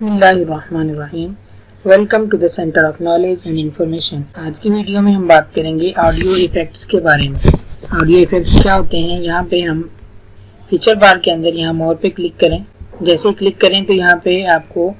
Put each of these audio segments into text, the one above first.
बिस्मिल्लाहिर्रहमानिर्रहीम। Welcome to the centre of knowledge and information. आज की वीडियो में हम बात करेंगे ऑडियो इफेक्ट्स के बारे में। ऑडियो इफेक्ट्स क्या होते हैं? यहाँ पे हम फीचर बार के अंदर यहाँ मोर पे क्लिक करें। जैसे ही क्लिक करें तो यहाँ पे आपको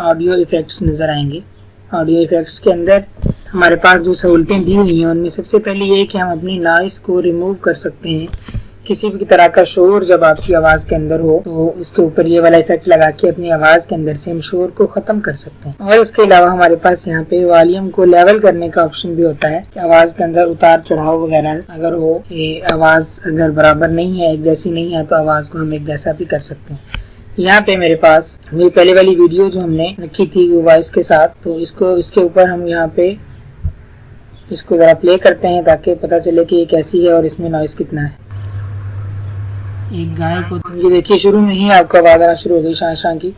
ऑडियो इफेक्ट्स नज़र आएंगे। ऑडियो इफेक्ट्स के अंदर हमारे पास जो सहूलतें दी हुई हैं उनमें सबसे पहले ये कि हम अपनी नॉइस को रिमूव कर सकते हैं। किसी भी तरह का शोर जब आपकी आवाज़ के अंदर हो तो इसके ऊपर ये वाला इफेक्ट लगा के अपनी आवाज़ के अंदर से हम शोर को ख़त्म कर सकते हैं। और इसके अलावा हमारे पास यहाँ पे वॉल्यूम को लेवल करने का ऑप्शन भी होता है कि आवाज़ के अंदर उतार चढ़ाव वगैरह अगर हो, ये आवाज़ अगर बराबर नहीं है, एक जैसी नहीं है, तो आवाज़ को हम एक जैसा भी कर सकते हैं। यहाँ पे मेरे पास मेरी पहले वाली वीडियो जो हमने रखी थी वॉइस के साथ, तो इसके ऊपर हम यहाँ पे इसको ज़रा प्ले करते हैं ताकि पता चले कि ये कैसी है और इसमें नॉइस कितना है। एक गाय को ये देखिए, शुरू में ही आपको आवाज आना शुरू हो गई शां शां की।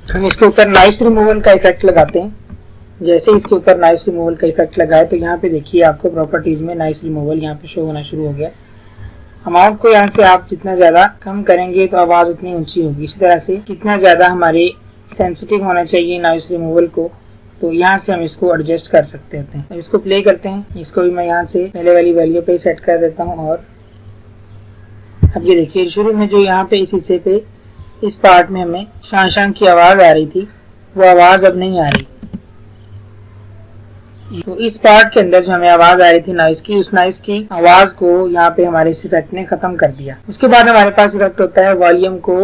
हम इसके ऊपर नॉइस रिमूवल का इफेक्ट लगाते हैं। जैसे इसके ऊपर नॉइस रिमूवल का इफेक्ट लगाए तो यहाँ पे देखिए आपको प्रॉपर्टीज में नॉइस रिमूवल यहाँ पे शो होना शुरू हो गया। अमाउंट को यहाँ से आप जितना ज्यादा कम करेंगे तो आवाज उतनी ऊंची होगी। इसी तरह से कितना ज्यादा हमारे सेंसिटिव होना चाहिए नॉइस रिमूवल को, तो यहाँ से हम इसको एडजस्ट कर सकते हैं। अब इसको प्ले करते हैं। इसको भी मैं यहाँ से पहले वाली वैल्यू पे सेट कर देता हूँ। और अब ये देखिए, शुरू में जो यहाँ पे इस हिस्से पे इस पार्ट में हमें शां शां की आवाज आ रही थी, वो आवाज अब नहीं आ रही। तो इस पार्ट के अंदर जो हमें आवाज आ रही थी नॉइस की, उस नॉइस की आवाज को यहाँ पे हमारे इस इफेक्ट ने खत्म कर दिया। उसके बाद हमारे पास इफेक्ट होता है वॉल्यूम को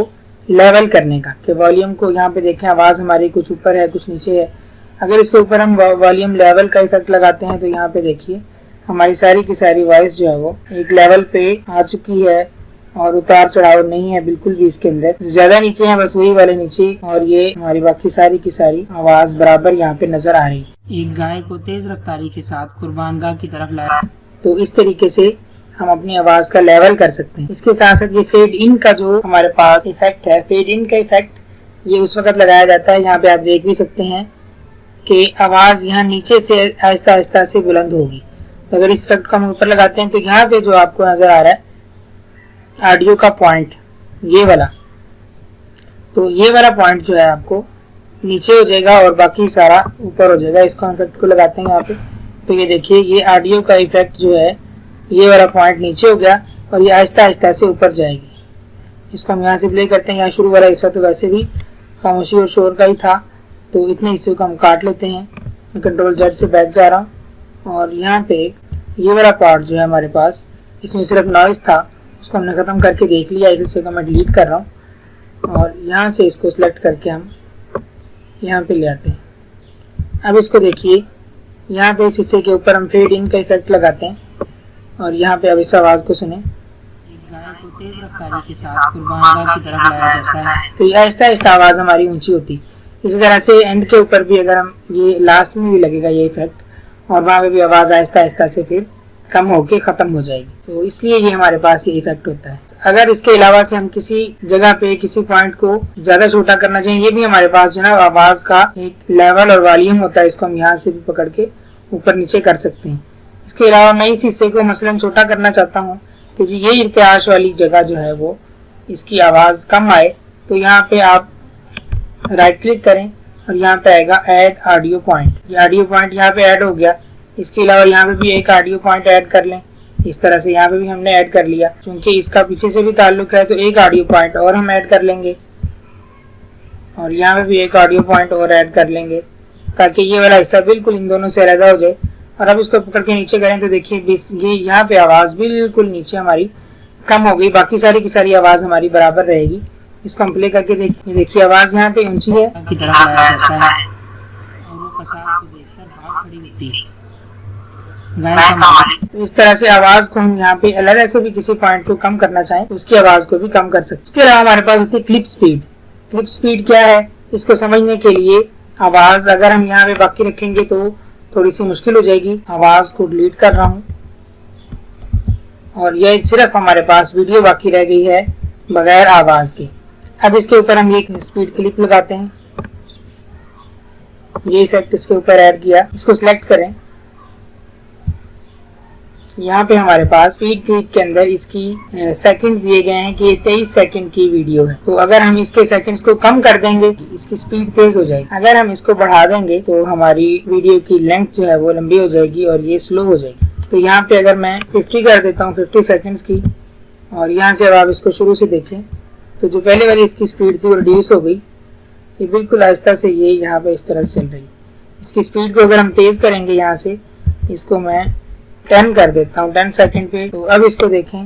लेवल करने का, कि वॉल्यूम को यहाँ पे देखें आवाज हमारी कुछ ऊपर है कुछ नीचे है। अगर इसके ऊपर हम वॉल्यूम लेवल का इफेक्ट लगाते हैं तो यहाँ पे देखिए हमारी सारी की सारी वॉइस जो है वो एक लेवल पे आ चुकी है और उतार चढ़ाव नहीं है बिल्कुल भी। इसके अंदर ज्यादा नीचे है बस वही वाले नीचे, और ये हमारी बाकी सारी की सारी आवाज बराबर यहाँ पे नजर आ रही है। एक गाय को तेज रफ्तारी के साथ कुर्बानगाह की तरफ लाया, तो इस तरीके से हम अपनी आवाज का लेवल कर सकते हैं। इसके साथ साथ ये फेड इन का जो हमारे पास इफेक्ट है, फेड इन का इफेक्ट ये उस वक्त लगाया जाता है, यहाँ पे आप देख भी सकते हैं कि आवाज यहाँ नीचे से आहिस्ता आहिस्ता से बुलंद होगी। तो अगर इस इफेक्ट को हम ऊपर लगाते हैं तो यहाँ पे जो आपको नजर आ रहा है ऑडियो का पॉइंट, ये वाला, तो ये वाला पॉइंट जो है आपको नीचे हो जाएगा और बाकी सारा ऊपर हो जाएगा। इसको इफेक्ट को लगाते हैं यहाँ पे, तो ये देखिए ये ऑडियो का इफेक्ट जो है ये वाला पॉइंट नीचे हो गया और ये आहिस्ता आहिस्ता से ऊपर जाएगी। इसको हम यहाँ से प्ले करते हैं। यहाँ शुरू वाला हिस्सा तो वैसे भी खामोशी और शोर का ही था, तो इतने हिस्से को हम काट लेते हैं। मैं कंट्रोल जेड से बैक जा रहा हूँ और यहाँ पे ये वाला पार्ट जो है हमारे पास, इसमें सिर्फ नॉइस था, उसको हमने ख़त्म करके देख लिया। इस हिस्से को मैं डिलीट कर रहा हूँ और यहाँ से इसको सिलेक्ट करके हम यहाँ पे ले आते हैं। अब इसको देखिए, यहाँ पे इस हिस्से के ऊपर हम फेड इन का इफेक्ट लगाते हैं और यहाँ पे अब इस आवाज़ को सुने। गाय को तेज रफ्तारी के साथ कुर्बानगाह की तरफ लाया जाता है, तो ये आहिस्ता आहिस्ता आवाज़ हमारी ऊंची होती। इसी तरह से एंड के ऊपर भी अगर हम ये लास्ट में भी लगेगा ये इफेक्ट और वहाँ पे भी आवाज़ आहिस्ता आहिस्ता से फिर कम होके खत्म हो जाएगी। तो इसलिए ये हमारे पास ये इफेक्ट होता है। अगर इसके अलावा से हम किसी जगह पे किसी पॉइंट को ज्यादा छोटा करना चाहिए, ये भी हमारे पास जो है आवाज का एक लेवल और वॉल्यूम होता है, इसको हम यहाँ से भी पकड़ के ऊपर नीचे कर सकते हैं। इसके अलावा मैं इस हिस्से को मसलन छोटा करना चाहता हूँ कि जी ये इर्तियाश वाली जगह जो है वो इसकी आवाज कम आए, तो यहाँ पे आप राइट क्लिक करें और यहाँ पे आएगा ऐड ऑडियो पॉइंट। ये ऑडियो पॉइंट यहाँ पे ऐड हो गया। इसके अलावा यहाँ पे भी एक ऑडियो पॉइंट ऐड कर लें। इस तरह से यहाँ पे भी हमने ऐड कर लिया। क्योंकि इसका पीछे से भी ताल्लुक है तो एक ऑडियो पॉइंट और हम ऐड कर लेंगे और यहाँ पे भी एक ऑडियो पॉइंट और ऐड कर लेंगे ताकि ये वाला हिस्सा बिल्कुल इन दोनों से अलग हो जाए। और अब इसको पकड़ के नीचे करें तो देखिए ये यहाँ पे आवाज़ बिल्कुल नीचे हमारी कम हो गई, बाकी सारी की सारी आवाज़ हमारी बराबर रहेगी। इसको हम प्ले करके देखिए आवाज़ यहाँ पे ऊंची है की तरफ लाया जाता है और वो कसाब को देखकर भाग खड़ी होती है। तो इस तरह से आवाज को हम यहाँ पे अलग से भी किसी पॉइंट को कम करना चाहें तो उसकी आवाज को भी कम कर सकते हैं। इसके अलावा हमारे पास होती है क्लिप स्पीड। क्लिप स्पीड क्या है, इसको समझने के लिए आवाज अगर हम यहाँ पे बाकी रखेंगे तो थोड़ी सी मुश्किल हो जाएगी। आवाज को डिलीट कर रहा हूँ और यह सिर्फ हमारे पास वीडियो बाकी रह गई है बगैर आवाज के। अब इसके ऊपर हम एक स्पीड क्लिप लगाते हैं। ये इफेक्ट इसके ऊपर ऐड किया, इसको सिलेक्ट करें यहाँ पे हमारे पास स्पीड क्लिप के अंदर इसकी सेकंड दिए गए हैं कि ये 23 सेकंड की वीडियो है। तो अगर हम इसके सेकंड्स को कम कर देंगे इसकी स्पीड तेज हो जाएगी, अगर हम इसको बढ़ा देंगे तो हमारी वीडियो की लेंथ जो है वो लंबी हो जाएगी और ये स्लो हो जाएगी। तो यहाँ पे अगर मैं 50 कर देता हूँ 50 सेकंड्स की, और यहाँ से अब आप इसको शुरू से देखें तो जो पहले वाली इसकी स्पीड थी वो रिड्यूस हो गई, ये बिल्कुल आहिस्ता से ये यहाँ पे इस तरह से चल रही है। इसकी स्पीड को अगर हम तेज करेंगे, यहाँ से इसको मैं 10 कर देता हूँ 10 सेकंड पे, तो अब इसको देखें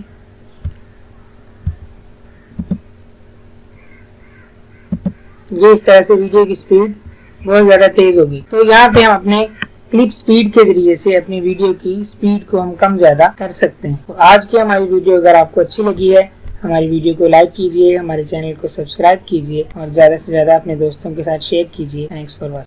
ये इस तरह से वीडियो की स्पीड बहुत ज्यादा तेज होगी। तो यहाँ पे हम अपने क्लिप स्पीड के जरिए से अपनी वीडियो की स्पीड को हम कम ज्यादा कर सकते हैं। तो आज की हमारी वीडियो अगर आपको अच्छी लगी है, हमारी वीडियो को लाइक कीजिए, हमारे चैनल को सब्सक्राइब कीजिए और ज्यादा से ज्यादा अपने दोस्तों के साथ शेयर कीजिए। Thanks for watching.